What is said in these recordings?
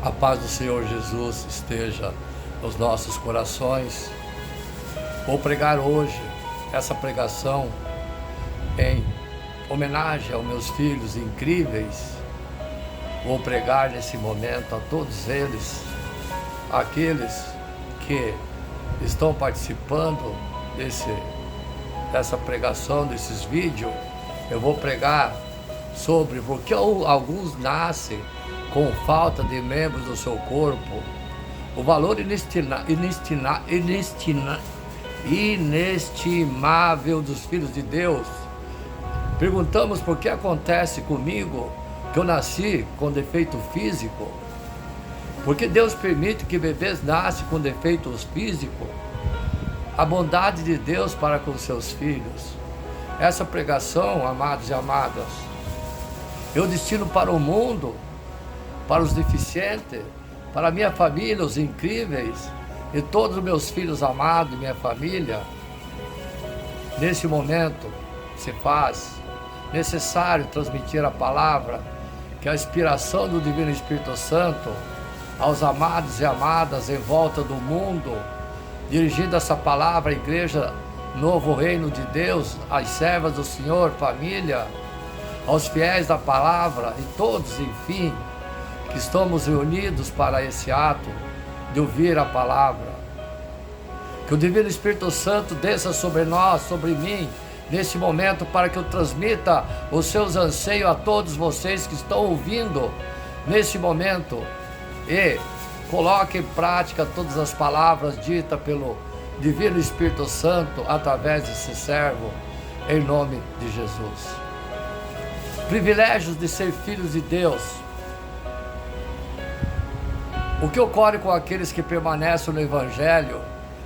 A paz do Senhor Jesus esteja nos nossos corações. Vou pregar hoje essa pregação em homenagem aos meus filhos incríveis. Vou pregar nesse momento a todos eles, aqueles que estão participando dessa pregação, desses vídeos. Eu vou pregar sobre porque alguns nascem com falta de membros do seu corpo, o valor inestimável dos filhos de Deus. Perguntamos por que acontece comigo que eu nasci com defeito físico, porque Deus permite que bebês nasçam com defeitos físicos, a bondade de Deus para com seus filhos. Essa pregação, amados e amadas, eu destino para o mundo, para os deficientes, para a minha família, os incríveis, e todos os meus filhos amados e minha família. Nesse momento, se faz necessário transmitir a palavra, que é a inspiração do Divino Espírito Santo, aos amados e amadas em volta do mundo, dirigindo essa palavra à Igreja Novo Reino de Deus, às servas do Senhor, família, aos fiéis da palavra e todos, enfim, que estamos reunidos para esse ato de ouvir a palavra. Que o Divino Espírito Santo desça sobre nós, sobre mim, nesse momento, para que eu transmita os seus anseios a todos vocês que estão ouvindo nesse momento e coloque em prática todas as palavras ditas pelo Divino Espírito Santo através desse servo, em nome de Jesus. Privilégios de ser filhos de Deus. O que ocorre com aqueles que permanecem no Evangelho,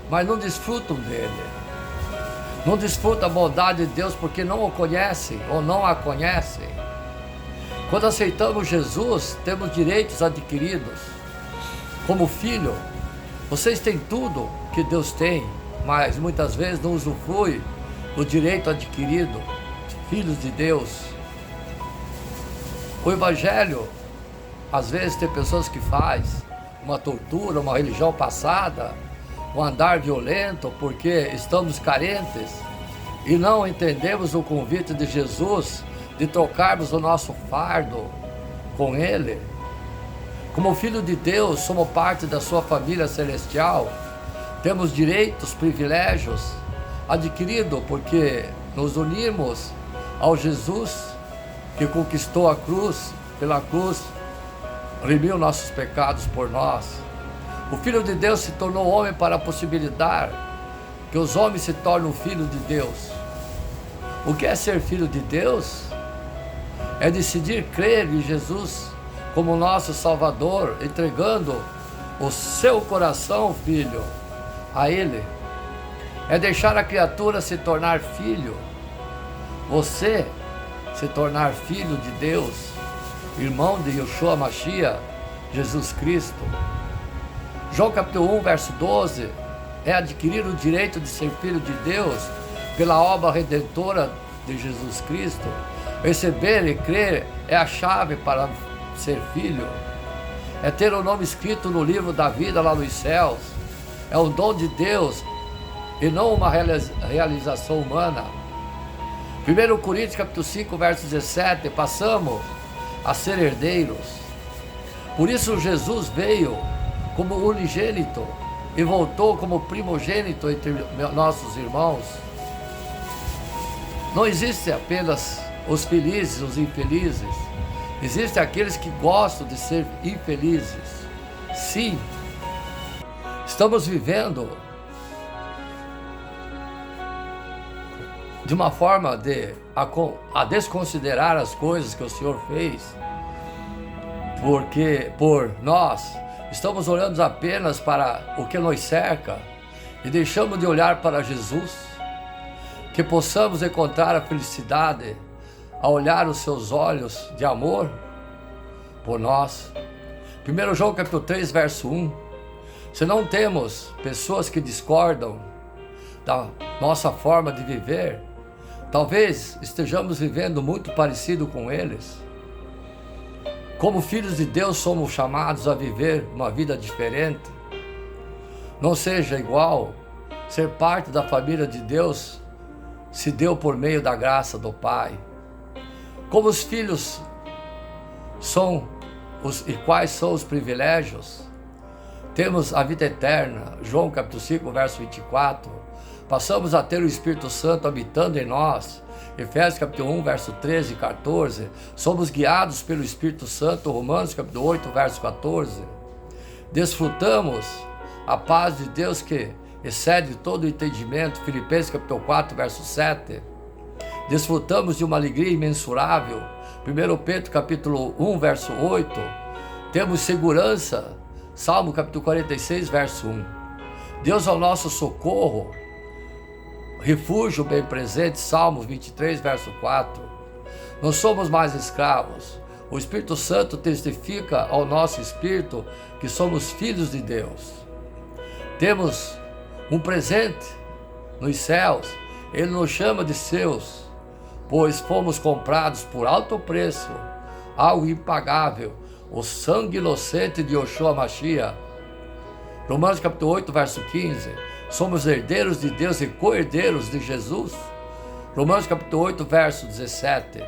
mas não desfrutam dele? Não desfrutam a bondade de Deus porque não o conhecem ou não a conhecem. Quando aceitamos Jesus, temos direitos adquiridos. Como filho, vocês têm tudo que Deus tem, mas muitas vezes não usufruem do direito adquirido, filhos de Deus. O Evangelho, às vezes tem pessoas que fazem uma tortura, uma religião passada, um andar violento, porque estamos carentes e não entendemos o convite de Jesus de trocarmos o nosso fardo com Ele. Como filho de Deus, somos parte da sua família celestial, temos direitos, privilégios adquiridos porque nos unimos ao Jesus que conquistou a cruz, pela cruz remiu nossos pecados por nós. O Filho de Deus se tornou homem para possibilitar que os homens se tornem filhos de Deus. O que é ser filho de Deus? É decidir crer em Jesus como nosso Salvador, entregando o seu coração, filho, a Ele. É deixar a criatura se tornar filho. Você se tornar filho de Deus, irmão de Yeshua Mashiach, Jesus Cristo. João capítulo 1, verso 12, é adquirir o direito de ser filho de Deus pela obra redentora de Jesus Cristo. Receber e crer é a chave para ser filho. É ter o nome escrito no livro da vida lá nos céus. É um dom de Deus e não uma realização humana. 1 Coríntios capítulo 5, verso 17, passamos a ser herdeiros. Por isso Jesus veio como unigênito e voltou como primogênito entre nossos irmãos. Não existe apenas os felizes, os infelizes. Existem aqueles que gostam de ser infelizes. Sim, estamos vivendo de uma forma a desconsiderar as coisas que o Senhor fez, porque por nós estamos olhando apenas para o que nos cerca e deixamos de olhar para Jesus. Que possamos encontrar a felicidade a olhar os seus olhos de amor por nós. 1 João capítulo 3, verso 1. Se não temos pessoas que discordam da nossa forma de viver, talvez estejamos vivendo muito parecido com eles. Como filhos de Deus, somos chamados a viver uma vida diferente. Não seja igual. Ser parte da família de Deus se deu por meio da graça do Pai. Como os filhos são e quais são os privilégios? Temos a vida eterna, João capítulo 5, verso 24. Passamos a ter o Espírito Santo habitando em nós, Efésios capítulo 1, verso 13 e 14. Somos guiados pelo Espírito Santo, Romanos capítulo 8, verso 14. Desfrutamos a paz de Deus que excede todo o entendimento, Filipenses capítulo 4, verso 7. Desfrutamos de uma alegria imensurável, 1 Pedro capítulo 1, verso 8. Temos segurança, Salmo capítulo 46, verso 1. Deus é o nosso socorro, refúgio bem presente, Salmos 23, verso 4. Não somos mais escravos. O Espírito Santo testifica ao nosso espírito que somos filhos de Deus. Temos um presente nos céus. Ele nos chama de seus, pois fomos comprados por alto preço, algo impagável, o sangue inocente de Yoshua Mashiach. Romanos capítulo 8, verso 15. Somos herdeiros de Deus e co-herdeiros de Jesus. Romanos capítulo 8, verso 17.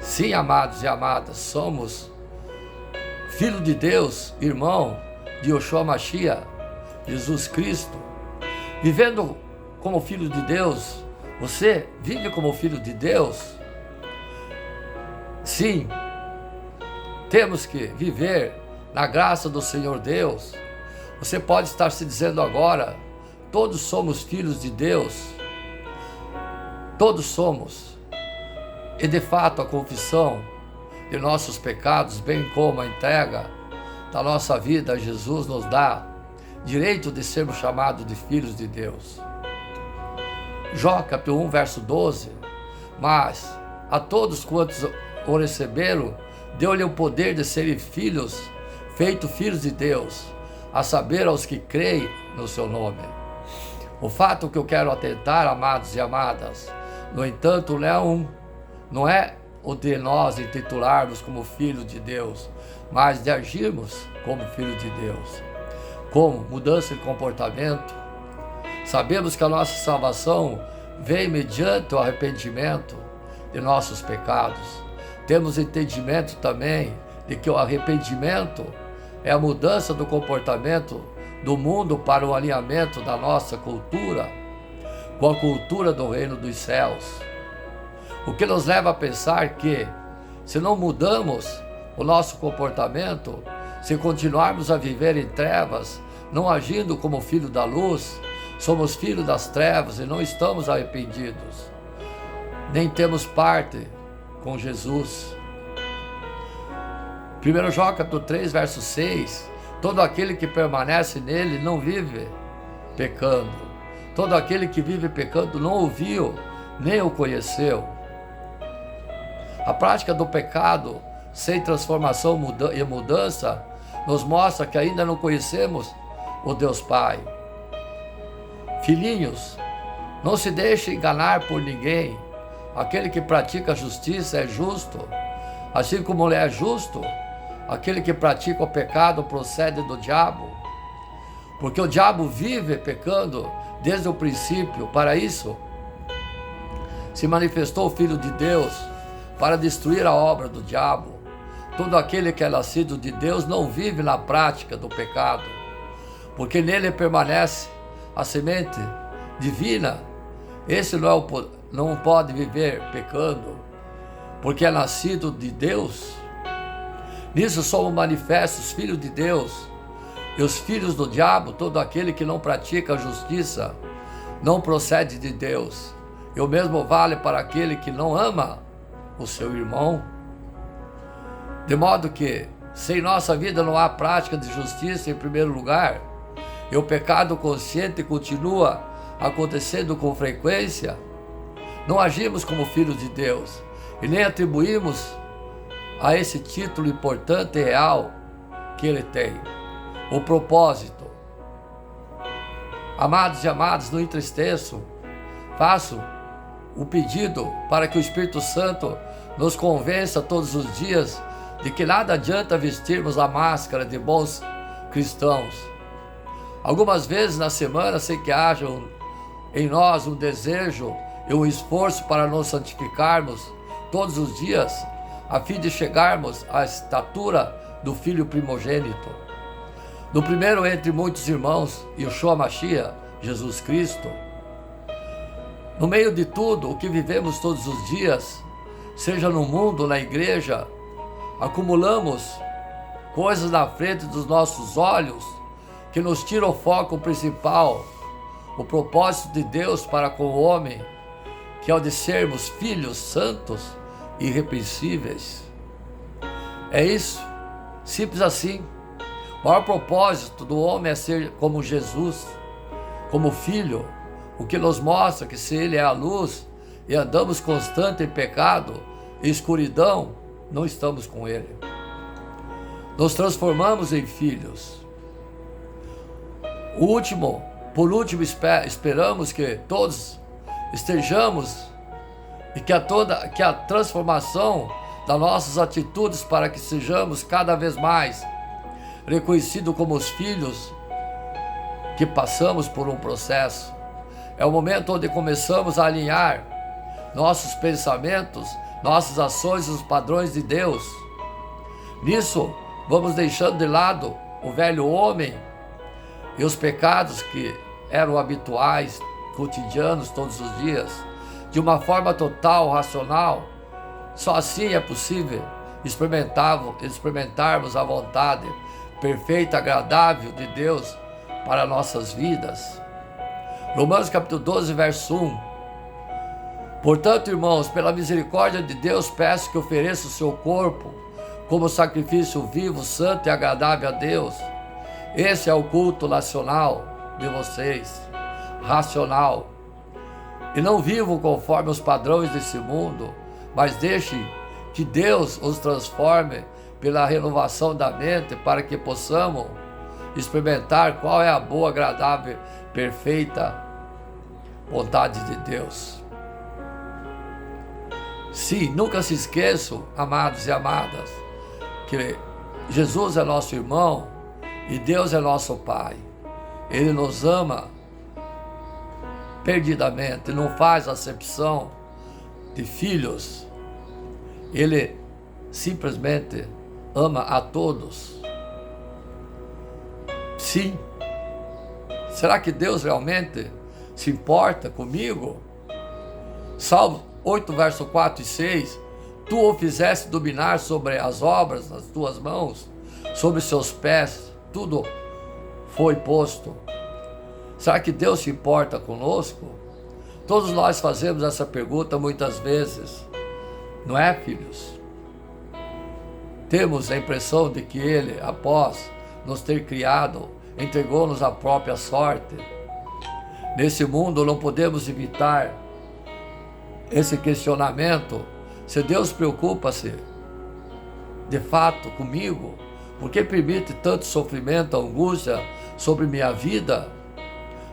Sim, amados e amadas, somos filho de Deus, irmão de Yoshua Mashiach, Jesus Cristo. Vivendo como filho de Deus, você vive como filho de Deus? Sim, temos que viver na graça do Senhor Deus. Você pode estar se dizendo agora, todos somos filhos de Deus. Todos somos. E de fato a confissão de nossos pecados, bem como a entrega da nossa vida a Jesus, nos dá direito de sermos chamados de filhos de Deus. Jó capítulo 1, verso 12. Mas a todos quantos o receberam, deu-lhe o poder de serem filhos, feitos filhos de Deus, a saber, aos que creem no seu nome. O fato que eu quero atentar, amados e amadas, no entanto, não é o de nós intitularmos como filho de Deus, mas de agirmos como filho de Deus. Como mudança de comportamento. Sabemos que a nossa salvação vem mediante o arrependimento de nossos pecados. Temos entendimento também de que o arrependimento é a mudança do comportamento do mundo para o alinhamento da nossa cultura com a cultura do reino dos céus. O que nos leva a pensar que, se não mudamos o nosso comportamento, se continuarmos a viver em trevas, não agindo como filho da luz, somos filhos das trevas e não estamos arrependidos, nem temos parte com Jesus. 1 João capítulo 3, verso 6, todo aquele que permanece nele não vive pecando. Todo aquele que vive pecando não o viu, nem o conheceu. A prática do pecado sem transformação e mudança nos mostra que ainda não conhecemos o Deus Pai. Filhinhos, não se deixe enganar por ninguém. Aquele que pratica a justiça é justo, assim como ele é justo. Aquele que pratica o pecado procede do diabo, porque o diabo vive pecando desde o princípio. Para isso se manifestou o Filho de Deus, para destruir a obra do diabo. Todo aquele que é nascido de Deus não vive na prática do pecado, porque nele permanece a semente divina. Esse não pode viver pecando, porque é nascido de Deus. Nisso somos manifestos filhos de Deus e os filhos do diabo. Todo aquele que não pratica a justiça não procede de Deus, e o mesmo vale para aquele que não ama o seu irmão. De modo que, se em nossa vida não há prática de justiça em primeiro lugar, e o pecado consciente continua acontecendo com frequência, não agimos como filhos de Deus e nem atribuímos a esse título importante e real que ele tem, o propósito. Amados e amadas, não entristeço, faço o pedido para que o Espírito Santo nos convença todos os dias de que nada adianta vestirmos a máscara de bons cristãos. Algumas vezes na semana, sem que haja em nós um desejo e um esforço para nos santificarmos todos os dias, a fim de chegarmos à estatura do Filho primogênito, do primeiro entre muitos irmãos, Yeshua Mashiach, Jesus Cristo. No meio de tudo o que vivemos todos os dias, seja no mundo, na igreja, acumulamos coisas na frente dos nossos olhos que nos tiram o foco principal, o propósito de Deus para com o homem, que é o de sermos filhos santos e irrepreensíveis. É isso, simples assim. O maior propósito do homem é ser como Jesus, como filho, o que nos mostra que se Ele é a luz e andamos constante em pecado e escuridão, não estamos com Ele. Nos transformamos em filhos. Por último, esperamos que todos estejamos e que a transformação das nossas atitudes para que sejamos cada vez mais reconhecidos como os filhos que passamos por um processo. É o momento onde começamos a alinhar nossos pensamentos, nossas ações e os padrões de Deus. Nisso, vamos deixando de lado o velho homem e os pecados que eram habituais, cotidianos, todos os dias, de uma forma total, racional. Só assim é possível experimentarmos a vontade perfeita, agradável de Deus para nossas vidas. Romanos capítulo 12, verso 1. Portanto, irmãos, pela misericórdia de Deus, peço que ofereça o seu corpo como sacrifício vivo, santo e agradável a Deus. Esse é o culto nacional de vocês, racional. E não vivam conforme os padrões desse mundo, mas deixe que Deus os transforme pela renovação da mente, para que possamos experimentar qual é a boa, agradável, perfeita vontade de Deus. Sim, nunca se esqueçam, amados e amadas, que Jesus é nosso irmão e Deus é nosso Pai. Ele nos ama perdidamente, não faz acepção de filhos. Ele simplesmente ama a todos. Sim. Será que Deus realmente se importa comigo? Salmo 8, verso 4 e 6. Tu o fizeste dominar sobre as obras das tuas mãos, sobre seus pés, tudo foi posto. Será que Deus se importa conosco? Todos nós fazemos essa pergunta muitas vezes, não é, filhos? Temos a impressão de que Ele, após nos ter criado, entregou-nos a própria sorte. Nesse mundo não podemos evitar esse questionamento: se Deus preocupa-se de fato comigo, por que permite tanto sofrimento, angústia sobre minha vida?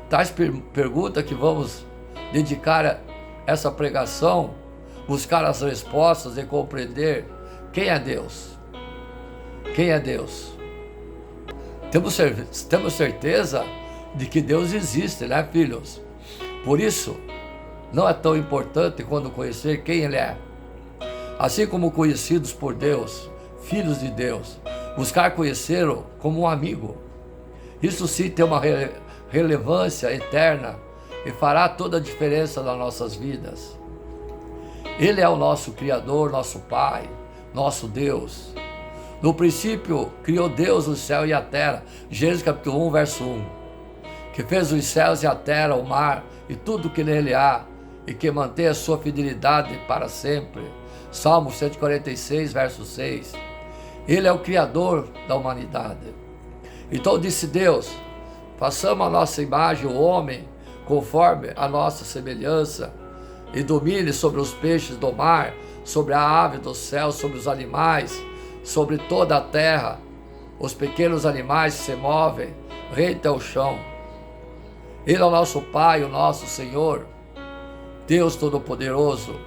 Tais perguntas que vamos dedicar essa pregação, buscar as respostas e compreender quem é Deus. Quem é Deus? Temos certeza de que Deus existe, né, filhos? Por isso, não é tão importante quando conhecer quem Ele é. Assim como conhecidos por Deus, filhos de Deus, buscar conhecê-lo como um amigo. Isso sim tem uma relevância eterna e fará toda a diferença nas nossas vidas. Ele é o nosso Criador, nosso Pai, nosso Deus. No princípio, criou Deus o céu e a terra. Gênesis capítulo 1, verso 1. Que fez os céus e a terra, o mar e tudo que nele há, e que mantém a sua fidelidade para sempre. Salmo 146, verso 6. Ele é o Criador da humanidade. Então disse Deus: façamos a nossa imagem, o homem, conforme a nossa semelhança, e domine sobre os peixes do mar, sobre a ave do céu, sobre os animais, sobre toda a terra, os pequenos animais que se movem rente ao chão. Ele é o nosso Pai, o nosso Senhor, Deus Todo-Poderoso.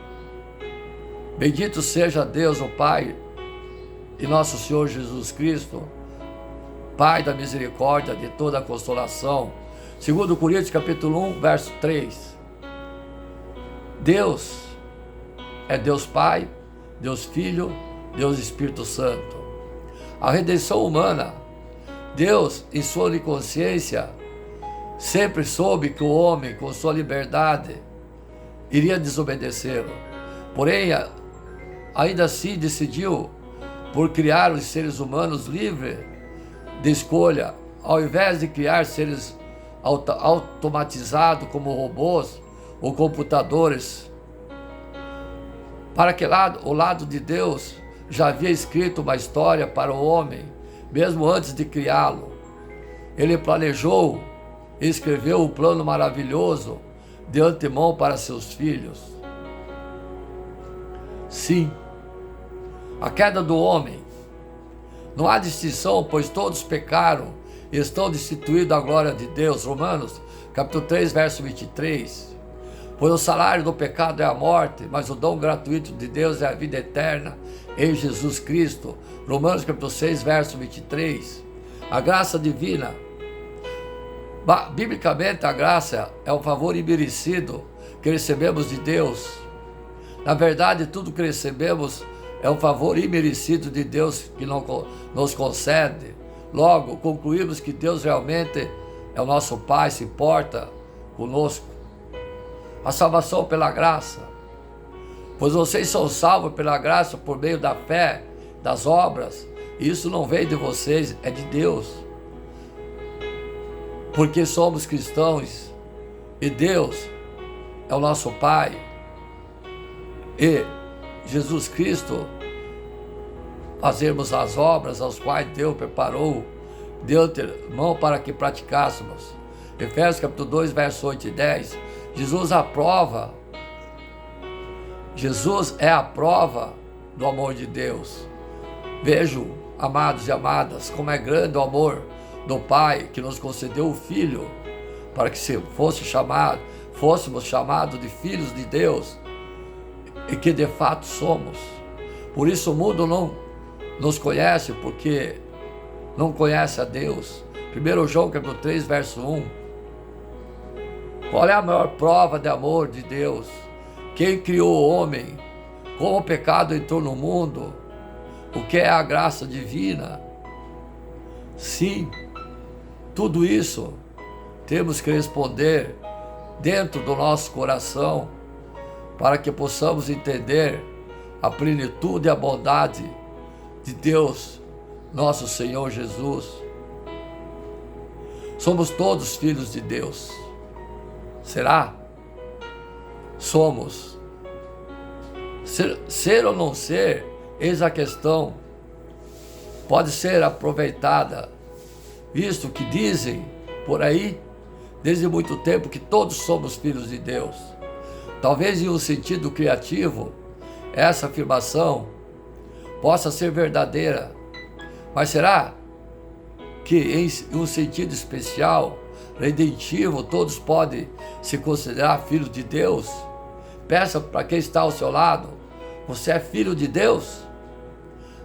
Bendito seja Deus, o Pai, e nosso Senhor Jesus Cristo, Pai da misericórdia, de toda a consolação. 2 Coríntios capítulo 1, verso 3. Deus é Deus Pai, Deus Filho, Deus Espírito Santo. A redenção humana, Deus, em sua onisciência, sempre soube que o homem, com sua liberdade, iria desobedecê-lo. Porém, ainda assim decidiu por criar os seres humanos livres de escolha, ao invés de criar seres automatizados como robôs ou computadores. Para que o lado de Deus já havia escrito uma história para o homem, mesmo antes de criá-lo. Ele planejou e escreveu um plano maravilhoso de antemão para seus filhos. Sim, a queda do homem. Não há distinção, pois todos pecaram e estão destituídos da glória de Deus. Romanos, capítulo 3, verso 23. Pois o salário do pecado é a morte, mas o dom gratuito de Deus é a vida eterna em Jesus Cristo. Romanos, capítulo 6, verso 23. A graça divina. Biblicamente, a graça é um favor imerecido que recebemos de Deus. Na verdade, tudo que recebemos é um favor imerecido de Deus que nos concede. Logo, concluímos que Deus realmente é o nosso Pai, se importa conosco. A salvação pela graça. Pois vocês são salvos pela graça por meio da fé, das obras. E isso não vem de vocês, é de Deus. Porque somos cristãos e Deus é o nosso Pai. E Jesus Cristo, fazermos as obras aos quais Deus preparou de antemão para que praticássemos. Efésios capítulo 2, verso 8 e 10. Jesus é a prova do amor de Deus. Vejam, amados e amadas, como é grande o amor do Pai que nos concedeu o Filho, para que fôssemos chamados de filhos de Deus, e que de fato somos. Por isso o mundo não nos conhece, porque não conhece a Deus. 1 João capítulo 3, verso 1. Qual é a maior prova de amor de Deus? Quem criou o homem? Como o pecado entrou no mundo? O que é a graça divina? Sim, tudo isso temos que responder dentro do nosso coração, para que possamos entender a plenitude e a bondade de Deus, nosso Senhor Jesus. Somos todos filhos de Deus. Será? Somos. Ser ou não ser, eis a questão. Pode ser aproveitada, visto que dizem por aí, desde muito tempo, que todos somos filhos de Deus. Talvez em um sentido criativo, essa afirmação possa ser verdadeira, mas será que em um sentido especial, redentivo, todos podem se considerar filhos de Deus? Peça para quem está ao seu lado: você é filho de Deus?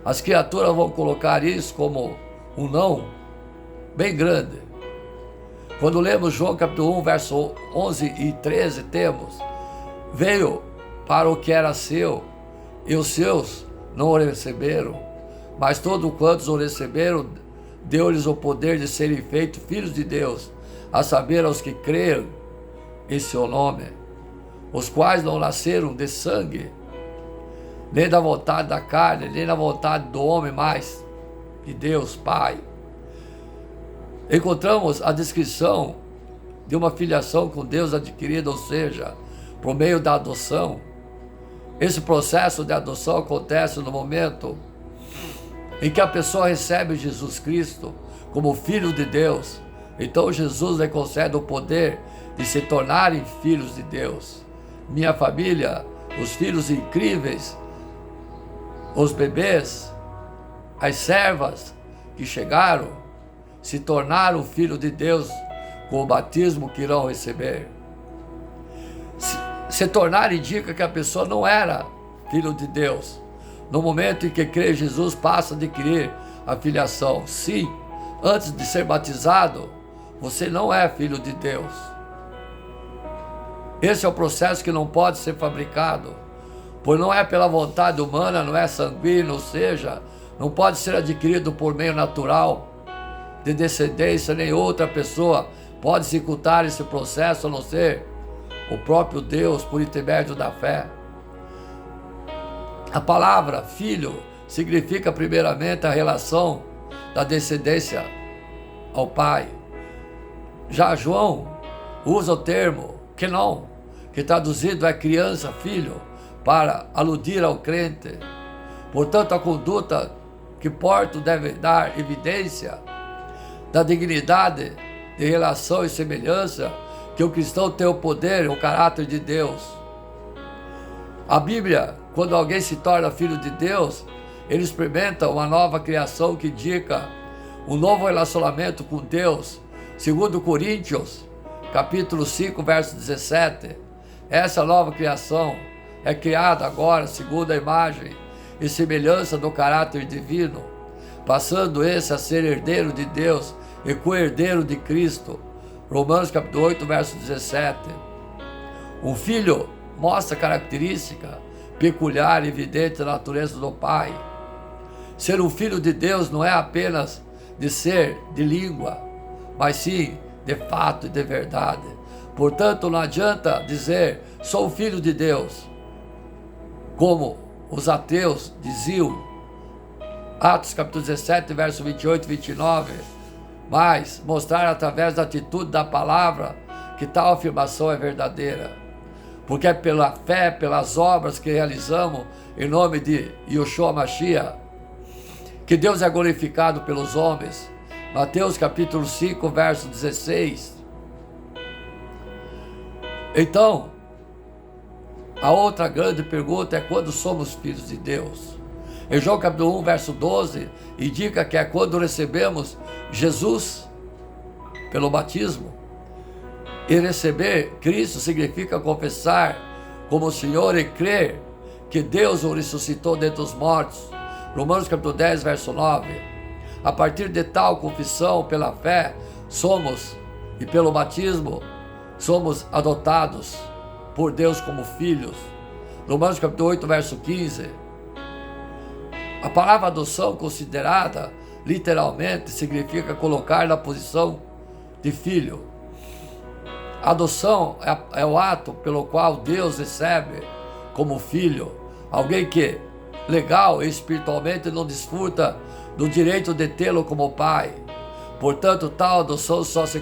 As criaturas vão colocar isso como um não bem grande. Quando lemos João capítulo 1, verso 11 e 13, temos: veio para o que era seu, e os seus não o receberam, mas todos quantos o receberam, deu-lhes o poder de serem feitos filhos de Deus, a saber, aos que creram em seu nome, os quais não nasceram de sangue, nem da vontade da carne, nem da vontade do homem, mas de Deus Pai. Encontramos a descrição de uma filiação com Deus adquirida, ou seja, por meio da adoção. Esse processo de adoção acontece no momento em que a pessoa recebe Jesus Cristo como Filho de Deus. Então Jesus lhe concede o poder de se tornarem filhos de Deus. Minha família, os filhos incríveis, os bebês, as servas que chegaram, se tornaram filhos de Deus com o batismo que irão receber. Se tornar indica que a pessoa não era filho de Deus. No momento em que crê em Jesus, passa a adquirir a filiação. Sim, antes de ser batizado, você não é filho de Deus. Esse é o processo que não pode ser fabricado, pois não é pela vontade humana, não é sanguíneo, ou seja, não pode ser adquirido por meio natural de descendência, nem outra pessoa pode executar esse processo a não ser o próprio Deus por intermédio da fé. A palavra filho significa primeiramente a relação da descendência ao pai. Já João usa o termo kenon, que traduzido é criança, filho, para aludir ao crente. Portanto, a conduta que porto deve dar evidência da dignidade de relação e semelhança que o cristão tem o poder e o caráter de Deus. A Bíblia, quando alguém se torna filho de Deus, ele experimenta uma nova criação que indica um novo relacionamento com Deus. Segundo Coríntios, capítulo 5, verso 17, essa nova criação é criada agora segundo a imagem e semelhança do caráter divino, passando esse a ser herdeiro de Deus e co-herdeiro de Cristo. Romanos capítulo 8, verso 17. Um filho mostra característica peculiar e evidente da natureza do pai. Ser um filho de Deus não é apenas de ser de língua, mas sim de fato e de verdade. Portanto, não adianta dizer, sou um filho de Deus, como os ateus diziam, Atos capítulo 17, verso 28 e 29, mas mostrar através da atitude da palavra que tal afirmação é verdadeira. Porque é pela fé, pelas obras que realizamos em nome de Yeshua Mashiach, que Deus é glorificado pelos homens. Mateus capítulo 5, verso 16. Então, a outra grande pergunta é quando somos filhos de Deus. Em João capítulo 1, verso 12, indica que é quando recebemos Jesus pelo batismo. E receber Cristo significa confessar como Senhor e crer que Deus o ressuscitou dentre os mortos. Romanos capítulo 10, verso 9. A partir de tal confissão, pela fé, somos, e pelo batismo, somos adotados por Deus como filhos. Romanos capítulo 8, verso 15. A palavra adoção, considerada literalmente, significa colocar na posição de filho. A adoção é o ato pelo qual Deus recebe como filho alguém que, legal e espiritualmente, não desfruta do direito de tê-lo como pai. Portanto, tal adoção só se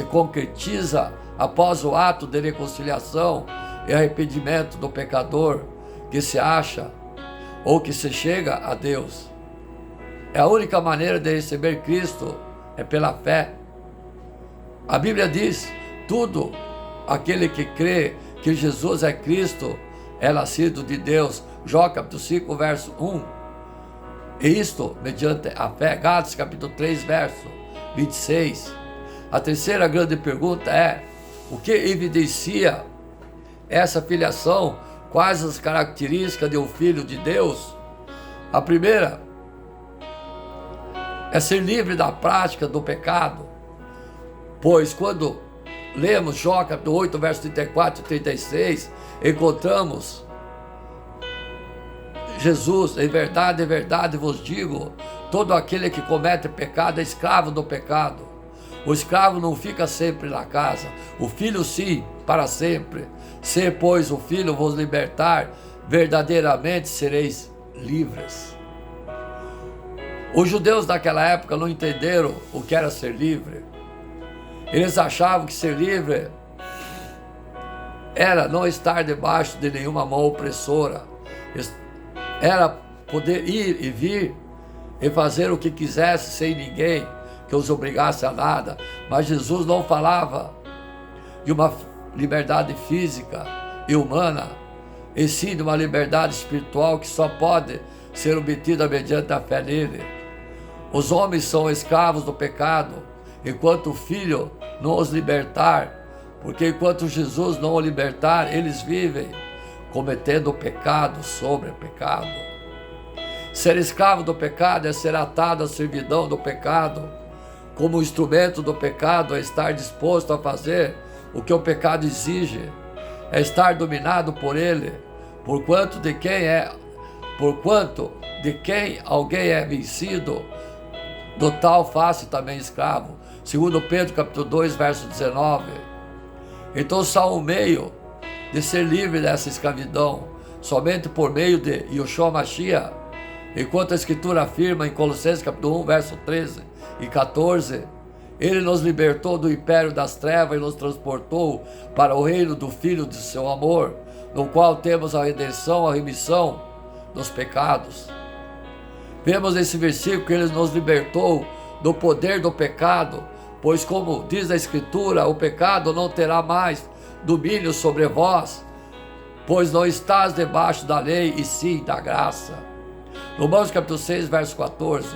concretiza após o ato de reconciliação e arrependimento do pecador que se acha ou que se chega a Deus. É a única maneira de receber Cristo é pela fé. A Bíblia diz, tudo aquele que crê que Jesus é Cristo é nascido de Deus. Jó capítulo 5, verso 1. E isto mediante a fé. Gálatas capítulo 3, verso 26. A terceira grande pergunta é, o que evidencia essa filiação? Quais as características de um filho de Deus? A primeira é ser livre da prática do pecado, pois quando lemos Jó capítulo 8, verso 34 e 36, encontramos Jesus, em verdade vos digo, todo aquele que comete pecado é escravo do pecado. O escravo não fica sempre na casa, o filho sim, para sempre. Se, pois, o filho vos libertar, verdadeiramente sereis livres. Os judeus daquela época não entenderam o que era ser livre. Eles achavam que ser livre era não estar debaixo de nenhuma mão opressora, era poder ir e vir e fazer o que quisesse sem ninguém que os obrigasse a nada. Mas Jesus não falava de uma liberdade física e humana, e sim de uma liberdade espiritual que só pode ser obtida mediante a fé nele. Os homens são escravos do pecado, enquanto o Filho não os libertar, porque enquanto Jesus não o libertar, eles vivem cometendo pecado sobre pecado. Ser escravo do pecado é ser atado à servidão do pecado. Como instrumento do pecado é estar disposto a fazer o que o pecado exige, é estar dominado por ele, porquanto de quem alguém é vencido, do tal faça também escravo. Segundo Pedro capítulo 2, verso 19. Então só um meio de ser livre dessa escravidão, somente por meio de Yeshua Mashiach, enquanto a Escritura afirma em Colossenses capítulo 1, verso 13 e 14, ele nos libertou do império das trevas e nos transportou para o reino do Filho de seu amor, no qual temos a redenção, a remissão dos pecados. Vemos nesse versículo que ele nos libertou do poder do pecado, pois como diz a Escritura, o pecado não terá mais domínio sobre vós, pois não estás debaixo da lei, e sim da graça. Romanos capítulo 6, verso 14.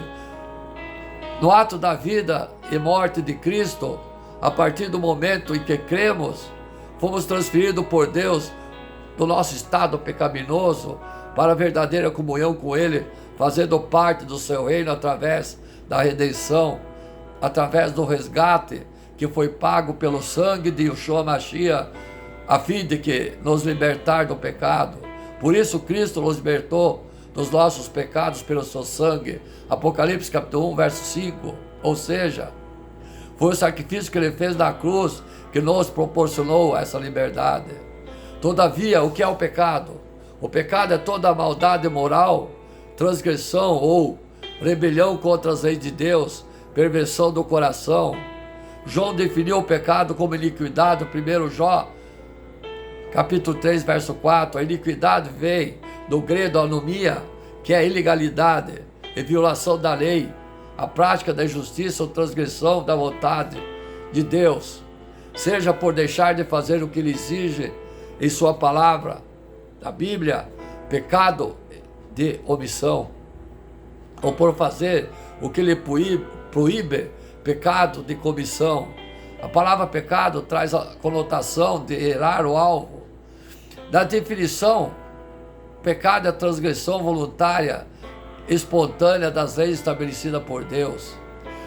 No ato da vida e morte de Cristo, a partir do momento em que cremos, fomos transferidos por Deus do nosso estado pecaminoso para a verdadeira comunhão com Ele, fazendo parte do seu reino através da redenção, através do resgate que foi pago pelo sangue de Yeshua Mashiach, a fim de que nos libertar do pecado. Por isso Cristo nos libertou dos nossos pecados pelo seu sangue. Apocalipse capítulo 1, verso 5. Ou seja, foi o sacrifício que ele fez na cruz que nos proporcionou essa liberdade. Todavia, o que é o pecado? O pecado é toda a maldade moral, transgressão ou rebelião contra as leis de Deus, perversão do coração. João definiu o pecado como iniquidade, 1 João capítulo 3, verso 4. A iniquidade vem do grego anomia, que é ilegalidade e violação da lei, a prática da injustiça ou transgressão da vontade de Deus, seja por deixar de fazer o que ele exige em sua palavra, da Bíblia, pecado de omissão, ou por fazer o que ele proíbe, pecado de comissão. A palavra pecado traz a conotação de errar o alvo. Na definição, pecado é a transgressão voluntária, espontânea das leis estabelecidas por Deus.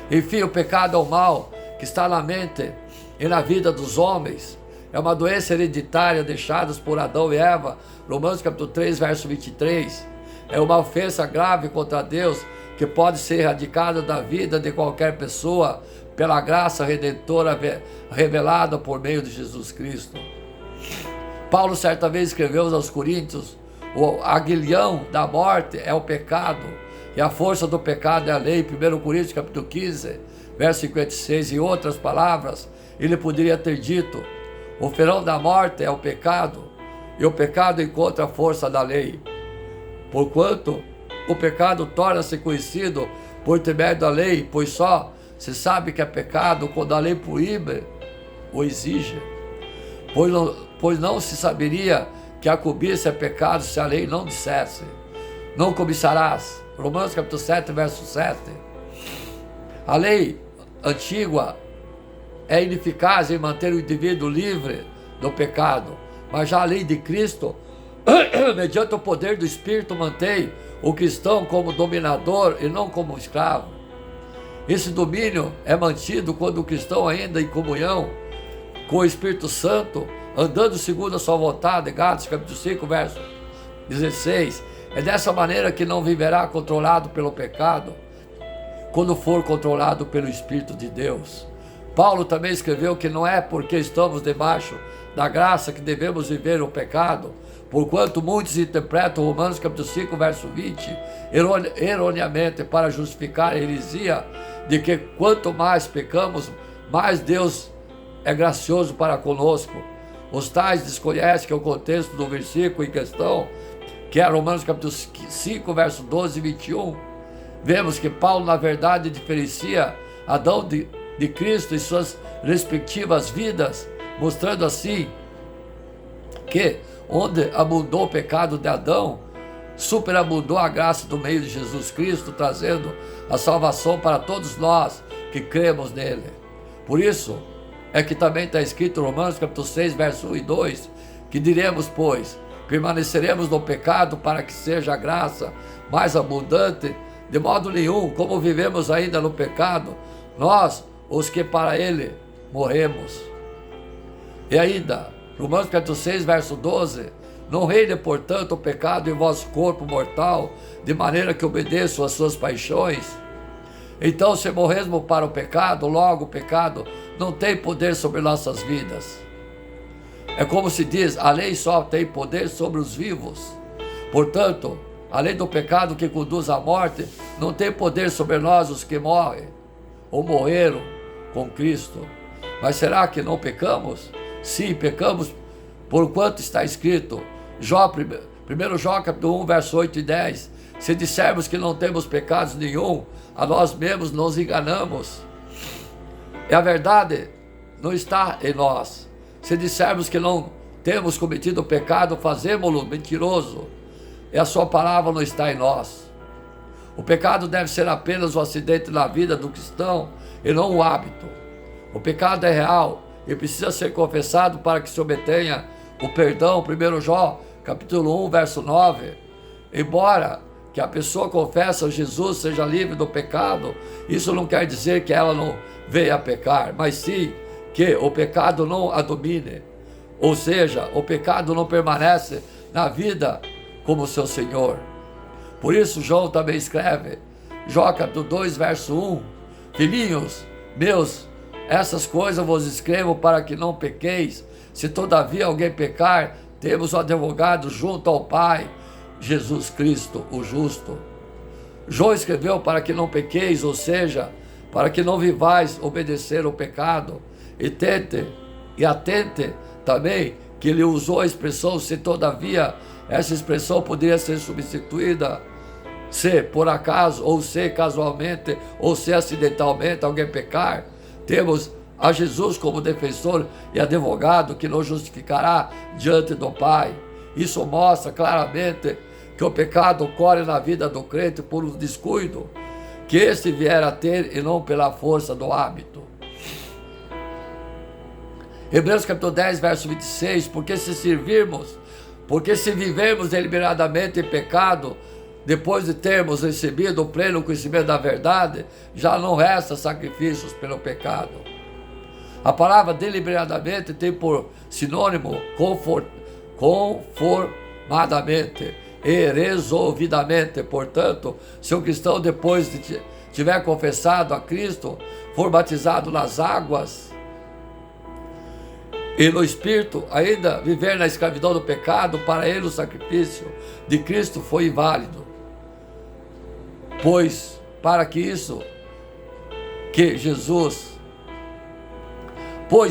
Enfim, o pecado é o mal que está na mente e na vida dos homens. É uma doença hereditária deixada por Adão e Eva, Romanos capítulo 3, verso 23. É uma ofensa grave contra Deus que pode ser erradicada da vida de qualquer pessoa pela graça redentora revelada por meio de Jesus Cristo. Paulo certa vez escreveu aos Coríntios: o aguilhão da morte é o pecado, e a força do pecado é a lei. 1 Coríntios capítulo 15, verso 56. Em outras palavras, ele poderia ter dito: o ferão da morte é o pecado, e o pecado encontra a força da lei. Porquanto o pecado torna-se conhecido por intermédio da lei, pois só se sabe que é pecado quando a lei proíbe ou exige. Pois não se saberia que a cobiça é pecado se a lei não dissesse: não cobiçarás. Romanos capítulo 7, verso 7. A lei antiga é ineficaz em manter o indivíduo livre do pecado, mas já a lei de Cristo, mediante o poder do Espírito, mantém o cristão como dominador e não como escravo. Esse domínio é mantido quando o cristão ainda em comunhão com o Espírito Santo, andando segundo a sua vontade. Gálatas capítulo 5, verso 16. É dessa maneira que não viverá controlado pelo pecado, quando for controlado pelo Espírito de Deus. Paulo também escreveu que não é porque estamos debaixo da graça que devemos viver o pecado, porquanto muitos interpretam Romanos capítulo 5, verso 20, erroneamente para justificar a heresia de que quanto mais pecamos, mais Deus é gracioso para conosco. Os tais desconhecem que o contexto do versículo em questão, que é Romanos capítulo 5, verso 12 e 21, vemos que Paulo, na verdade, diferencia Adão de Cristo em suas respectivas vidas, mostrando assim que onde abundou o pecado de Adão, superabundou a graça do meio de Jesus Cristo, trazendo a salvação para todos nós que cremos nele. Por isso é que também está escrito em Romanos capítulo 6, verso 1 e 2, que diremos, pois, permaneceremos no pecado para que seja a graça mais abundante? De modo nenhum. Como vivemos ainda no pecado, nós, os que para ele morremos. E ainda, Romanos capítulo 6, verso 12, não reine, portanto, o pecado em vosso corpo mortal, de maneira que obedeçam às suas paixões. Então, se morremos para o pecado, logo o pecado não tem poder sobre nossas vidas. É como se diz, a lei só tem poder sobre os vivos. Portanto, a lei do pecado que conduz à morte não tem poder sobre nós, os que morrem ou morreram com Cristo. Mas será que não pecamos? Sim, pecamos, porquanto está escrito, 1 Jó capítulo 1, verso 8 e 10, se dissermos que não temos pecados nenhum, a nós mesmos nos enganamos, e a verdade não está em nós. Se dissermos que não temos cometido pecado, fazemo-lo mentiroso, e a sua palavra não está em nós. O pecado deve ser apenas um acidente na vida do cristão e não um hábito. O pecado é real e precisa ser confessado para que se obtenha o perdão. 1 Jó, capítulo 1, verso 9. Embora que a pessoa confessa Jesus seja livre do pecado, isso não quer dizer que ela não venha a pecar, mas sim que o pecado não a domine. Ou seja, o pecado não permanece na vida como seu Senhor. Por isso João também escreve, Jó capítulo 2, verso 1, filhinhos meus, essas coisas vos escrevo para que não pequeis. Se todavia alguém pecar, temos um advogado junto ao Pai, Jesus Cristo, o justo. João escreveu para que não pequeis, ou seja, para que não vivais obedecer ao pecado. E atente também que ele usou a expressão se todavia. Essa expressão poderia ser substituída se por acaso, ou se casualmente, ou se acidentalmente alguém pecar. Temos a Jesus como defensor e advogado que nos justificará diante do Pai. Isso mostra claramente que o pecado ocorre na vida do crente por um descuido que este vier a ter e não pela força do hábito. Hebreus capítulo 10, verso 26, porque se vivermos deliberadamente em pecado, depois de termos recebido o pleno conhecimento da verdade, já não resta sacrifícios pelo pecado. A palavra deliberadamente tem por sinônimo conformadamente e resolvidamente. Portanto, se um cristão depois de tiver confessado a Cristo, for batizado nas águas e no Espírito, ainda viver na escravidão do pecado, para ele o sacrifício de Cristo foi inválido. Pois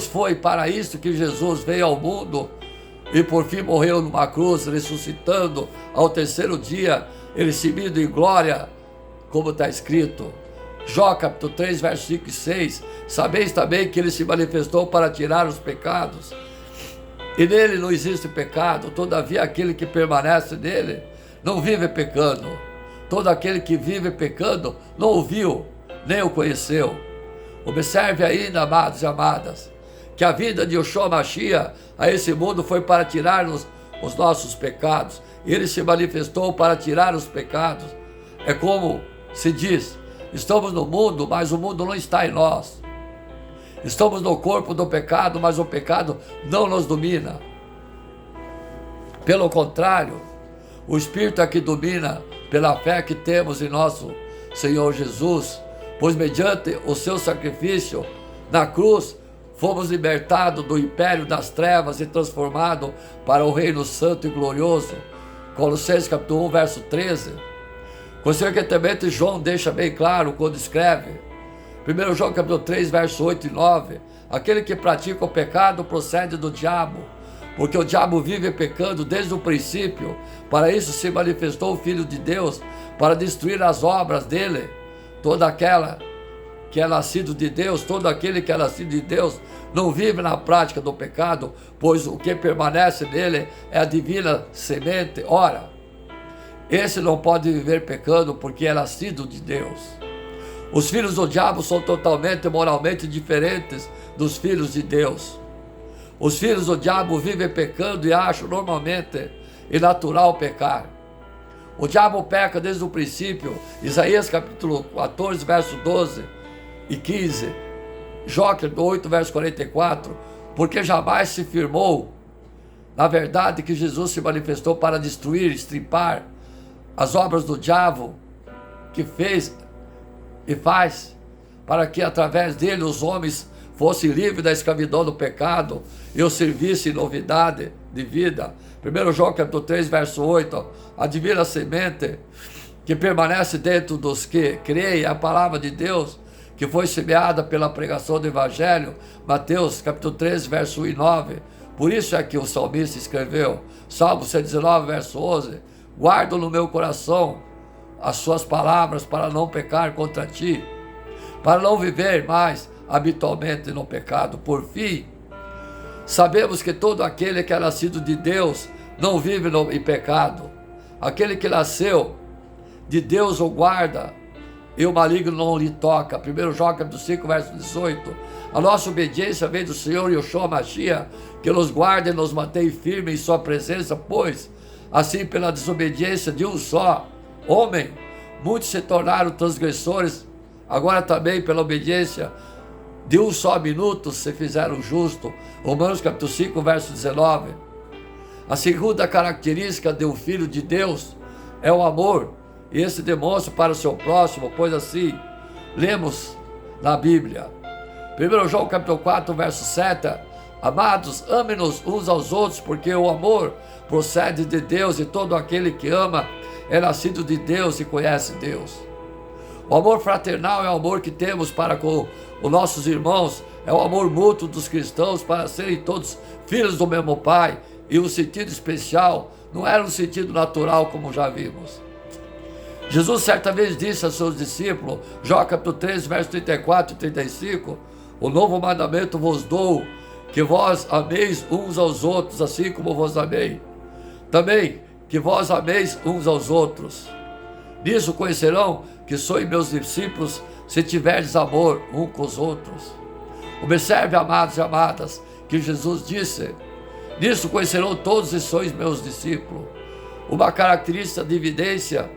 foi para isso que Jesus veio ao mundo e por fim morreu numa cruz, ressuscitando ao terceiro dia, recebido em glória, como está escrito. Jó capítulo 3, versos 5 e 6, sabeis também que ele se manifestou para tirar os pecados, e nele não existe pecado, todavia aquele que permanece nele não vive pecando. Todo aquele que vive pecando não o viu, nem o conheceu. Observe ainda, amados e amadas, que a vinda de Yeshua Mashiach a esse mundo foi para tirar-nos os nossos pecados. Ele se manifestou para tirar os pecados. É como se diz, estamos no mundo, mas o mundo não está em nós. Estamos no corpo do pecado, mas o pecado não nos domina. Pelo contrário, o Espírito é que domina pela fé que temos em nosso Senhor Jesus, pois mediante o seu sacrifício na cruz, fomos libertados do império das trevas e transformados para o reino santo e glorioso. Colossenses capítulo 1, verso 13. Consequentemente, João deixa bem claro quando escreve, 1 João capítulo 3, verso 8 e 9, aquele que pratica o pecado procede do diabo, porque o diabo vive pecando desde o princípio. Para isso se manifestou o Filho de Deus, para destruir as obras dele. Todo aquele que é nascido de Deus não vive na prática do pecado, pois o que permanece nele é a divina semente. Ora, esse não pode viver pecando porque é nascido de Deus. Os filhos do diabo são totalmente moralmente diferentes dos filhos de Deus. Os filhos do diabo vivem pecando e acham normalmente e natural pecar. O diabo peca desde o princípio. Isaías capítulo 14, verso 12 e 15. Jó 8, verso 44. Porque jamais se firmou na verdade que Jesus se manifestou para destruir, estripar as obras do diabo que fez e faz, para que através dele os homens fossem livres da escravidão do pecado e o servissem em novidade de vida. 1 João capítulo 3, verso 8, a divina semente que permanece dentro dos que creem, a palavra de Deus, que foi semeada pela pregação do Evangelho, Mateus capítulo 13, verso 1 e 9. Por isso é que o salmista escreveu, Salmo 119, verso 11, guardo no meu coração as suas palavras para não pecar contra ti, para não viver mais habitualmente no pecado. Por fim, sabemos que todo aquele que é nascido de Deus não vive em pecado. Aquele que nasceu de Deus o guarda e o maligno não lhe toca. 1 João capítulo 5, verso 18. A nossa obediência vem do Senhor Yeshua Mashiach, que nos guarda e nos mantém firmes em sua presença, pois, assim pela desobediência de um só homem, muitos se tornaram transgressores, agora também pela obediência de um só minuto se fizeram justos. Romanos capítulo 5, verso 19. A segunda característica de um filho de Deus é o amor, e esse demonstra para o seu próximo, pois assim lemos na Bíblia. 1 João capítulo 4, verso 7, amados, amem-nos uns aos outros, porque o amor procede de Deus, e todo aquele que ama é nascido de Deus e conhece Deus. O amor fraternal é o amor que temos para com os nossos irmãos, é o amor mútuo dos cristãos para serem todos filhos do mesmo Pai, e o sentido especial não era um sentido natural como já vimos. Jesus certa vez disse a seus discípulos, João capítulo 13, verso 34 e 35, o novo mandamento vos dou, que vós ameis uns aos outros, assim como vos amei. Também que vós ameis uns aos outros. Nisso conhecerão que sois meus discípulos, se tiverdes amor uns com os outros. Observe, amados e amadas, que Jesus disse, nisso conhecerão todos e sois meus discípulos. Uma característica de evidência,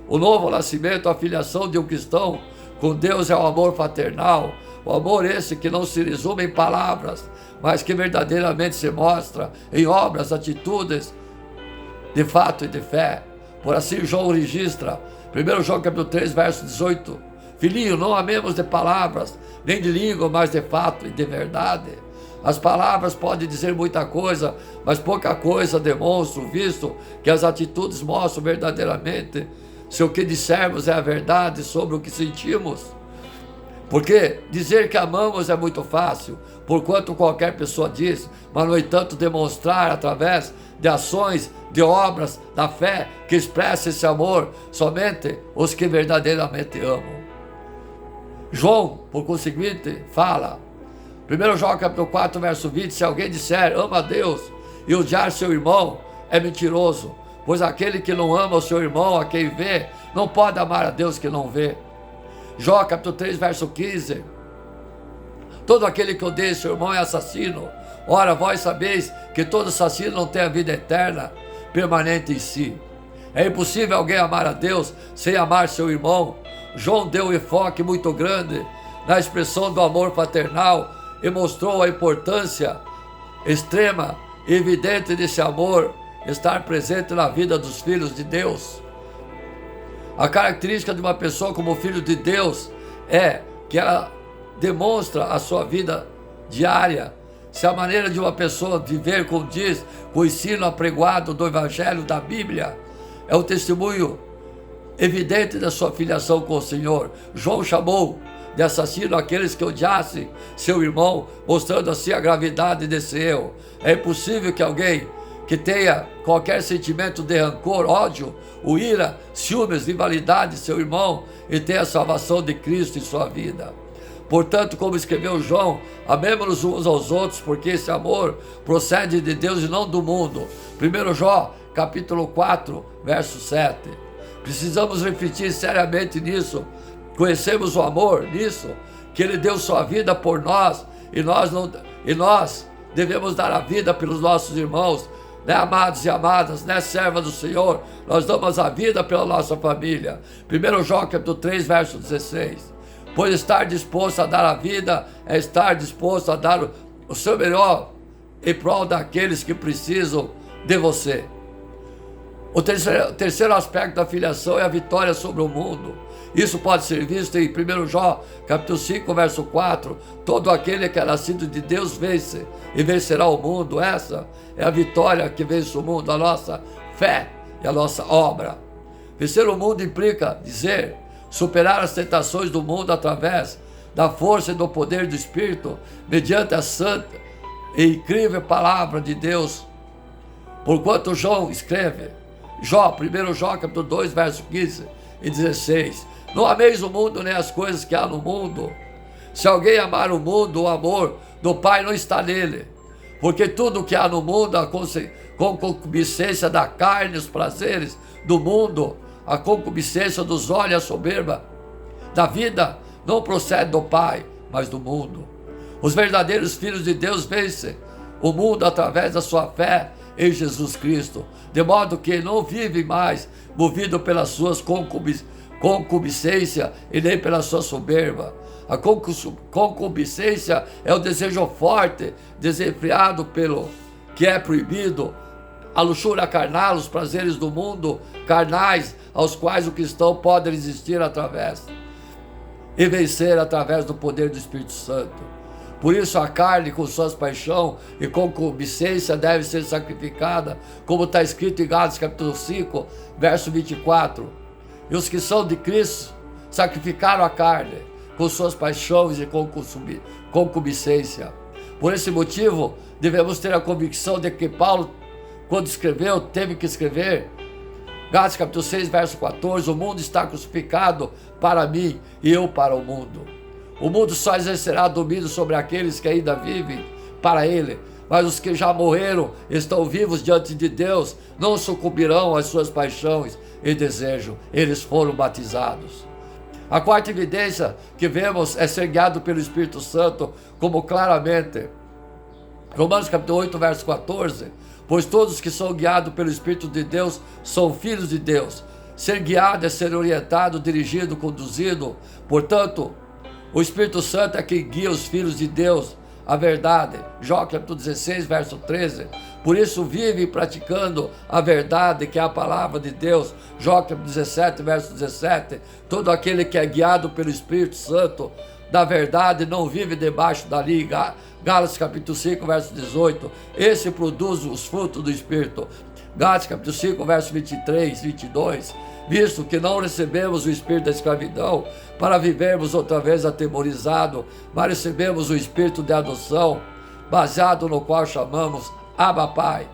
o novo nascimento, a filiação de um cristão com Deus é o amor fraternal, o amor esse que não se resume em palavras, mas que verdadeiramente se mostra em obras, atitudes, de fato e de fé. Por assim João registra, 1 João capítulo 3, verso 18, filhinho, não amemos de palavras, nem de língua, mas de fato e de verdade. As palavras podem dizer muita coisa, mas pouca coisa demonstram, visto que as atitudes mostram verdadeiramente se o que dissermos é a verdade sobre o que sentimos. Porque dizer que amamos é muito fácil, porquanto qualquer pessoa diz, mas no entanto demonstrar através de ações, de obras, da fé, que expressa esse amor, somente os que verdadeiramente amam. João, por conseguinte, fala, 1 João capítulo 4, verso 20, se alguém disser, ama a Deus, e odiar seu irmão, é mentiroso, pois aquele que não ama o seu irmão, a quem vê, não pode amar a Deus que não vê. Jó capítulo 3, verso 15, todo aquele que odeia seu irmão é assassino. Ora, vós sabeis que todo assassino não tem a vida eterna permanente em si. É impossível alguém amar a Deus sem amar seu irmão. João deu um enfoque muito grande na expressão do amor fraternal e mostrou a importância extrema e evidente desse amor estar presente na vida dos filhos de Deus. A característica de uma pessoa como filho de Deus é que ela demonstra a sua vida diária. Se a maneira de uma pessoa viver condiz com o ensino apregoado do Evangelho da Bíblia, é o testemunho evidente da sua filiação com o Senhor. João chamou de assassino aqueles que odiassem seu irmão, mostrando assim a gravidade desse erro. É impossível que alguém que tenha qualquer sentimento de rancor, ódio, ou ira, ciúmes, rivalidade de seu irmão e tenha a salvação de Cristo em sua vida. Portanto, como escreveu João, amemos-nos uns aos outros, porque esse amor procede de Deus e não do mundo. 1 João, capítulo 4, verso 7. Precisamos refletir seriamente nisso. Conhecemos o amor nisso, que Ele deu sua vida por nós, e nós devemos dar a vida pelos nossos irmãos. né, amados e amadas, né, serva do Senhor, nós damos a vida pela nossa família. 1 João capítulo 3, verso 16. Pois estar disposto a dar a vida é estar disposto a dar o seu melhor em prol daqueles que precisam de você. O terceiro aspecto da filiação é a vitória sobre o mundo. Isso pode ser visto em 1 João, capítulo 5, verso 4. Todo aquele que é nascido de Deus vence e vencerá o mundo. Essa é a vitória que vence o mundo, a nossa fé e a nossa obra. Vencer o mundo implica dizer, superar as tentações do mundo através da força e do poder do Espírito, mediante a santa e incrível palavra de Deus. Porquanto João escreve, 1 João capítulo 2, verso 15 e 16. Não ameis o mundo nem as coisas que há no mundo. Se alguém amar o mundo, o amor do Pai não está nele. Porque tudo que há no mundo, a concupiscência da carne, os prazeres do mundo, a concupiscência dos olhos, a soberba da vida, não procede do Pai, mas do mundo. Os verdadeiros filhos de Deus vencem o mundo através da sua fé em Jesus Cristo, de modo que não vivem mais movido pelas suas concupiscência e nem pela sua soberba. A concupiscência é o desejo forte, desenfreado pelo que é proibido, a luxúria carnal, os prazeres do mundo carnais, aos quais o cristão pode resistir através e vencer através do poder do Espírito Santo. Por isso a carne com suas paixões e concupiscência deve ser sacrificada, como está escrito em Gálatas capítulo 5, verso 24. E os que são de Cristo sacrificaram a carne com suas paixões e concupiscência. Por esse motivo, devemos ter a convicção de que Paulo, quando escreveu, teve que escrever, Gálatas capítulo 6, verso 14, o mundo está crucificado para mim e eu para o mundo. O mundo só exercerá domínio sobre aqueles que ainda vivem para ele, mas os que já morreram, estão vivos diante de Deus, não sucumbirão às suas paixões e desejos. Eles foram batizados. A quarta evidência que vemos é ser guiado pelo Espírito Santo, como claramente Romanos capítulo 8, verso 14. Pois todos que são guiados pelo Espírito de Deus são filhos de Deus. Ser guiado é ser orientado, dirigido, conduzido. Portanto, o Espírito Santo é quem guia os filhos de Deus à verdade. Jó capítulo 16, verso 13. Por isso vive praticando a verdade, que é a palavra de Deus. Jó capítulo 17, verso 17. Todo aquele que é guiado pelo Espírito Santo da verdade não vive debaixo da lei. Gálatas capítulo 5, verso 18. Esse produz os frutos do Espírito. Gálatas capítulo 5, verso 23, 22. Visto que não recebemos o espírito da escravidão para vivermos outra vez atemorizados, mas recebemos o espírito de adoção, baseado no qual chamamos Abba Pai.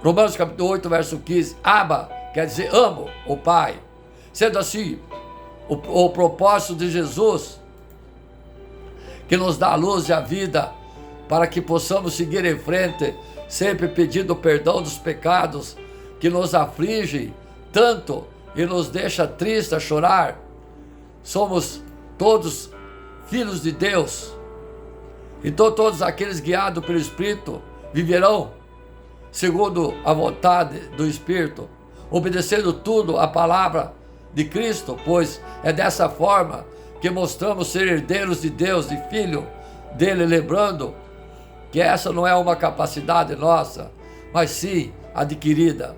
Romanos capítulo 8, verso 15. Abba quer dizer amo o Pai. Sendo assim, o propósito de Jesus, que nos dá a luz e a vida, para que possamos seguir em frente, sempre pedindo perdão dos pecados que nos afligem tanto e nos deixa triste a chorar. Somos todos filhos de Deus. Então todos aqueles guiados pelo Espírito viverão segundo a vontade do Espírito, obedecendo tudo à palavra de Cristo, pois é dessa forma que mostramos ser herdeiros de Deus e filho dele, lembrando que essa não é uma capacidade nossa, mas sim adquirida.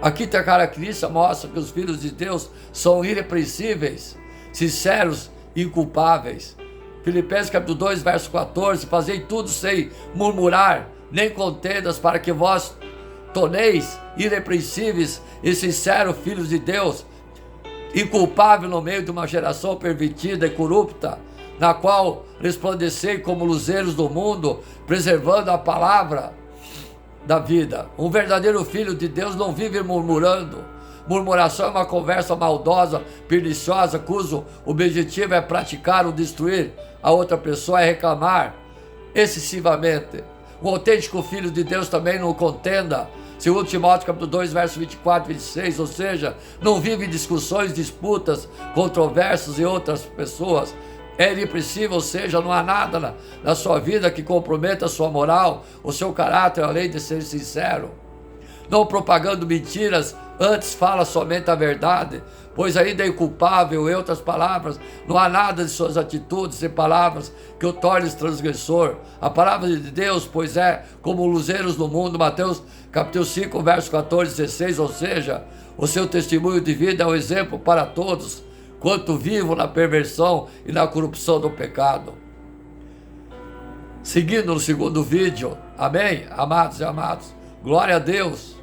A quinta característica mostra que os filhos de Deus são irrepreensíveis, sinceros e inculpáveis. Filipenses capítulo 2, verso 14. Fazei tudo sem murmurar, nem contendas, para que vós torneis irrepreensíveis e sinceros filhos de Deus, inculpável no meio de uma geração pervertida e corrupta, na qual resplandecei como luzeiros do mundo, preservando a palavra da vida. Um verdadeiro filho de Deus não vive murmurando. Murmuração é uma conversa maldosa, perniciosa, cujo objetivo é praticar ou destruir a outra pessoa, é reclamar excessivamente. Um autêntico filho de Deus também não contenda. 2 Timóteo capítulo 2, verso 24 e 26, ou seja, não vive discussões, disputas, controvérsias e outras pessoas. é irrepreensível, ou seja, não há nada na sua vida que comprometa a sua moral, o seu caráter, além de ser sincero. Não propagando mentiras, antes fala somente a verdade, pois ainda é inculpável. Em outras palavras, não há nada de suas atitudes e palavras que o torne transgressor. A palavra de Deus, pois é como luzeiros no mundo, Mateus capítulo 5, verso 14 e 16, ou seja, o seu testemunho de vida é um exemplo para todos, quanto vivo na perversão e na corrupção do pecado. Seguindo no segundo vídeo, amém, amados e amados, glória a Deus.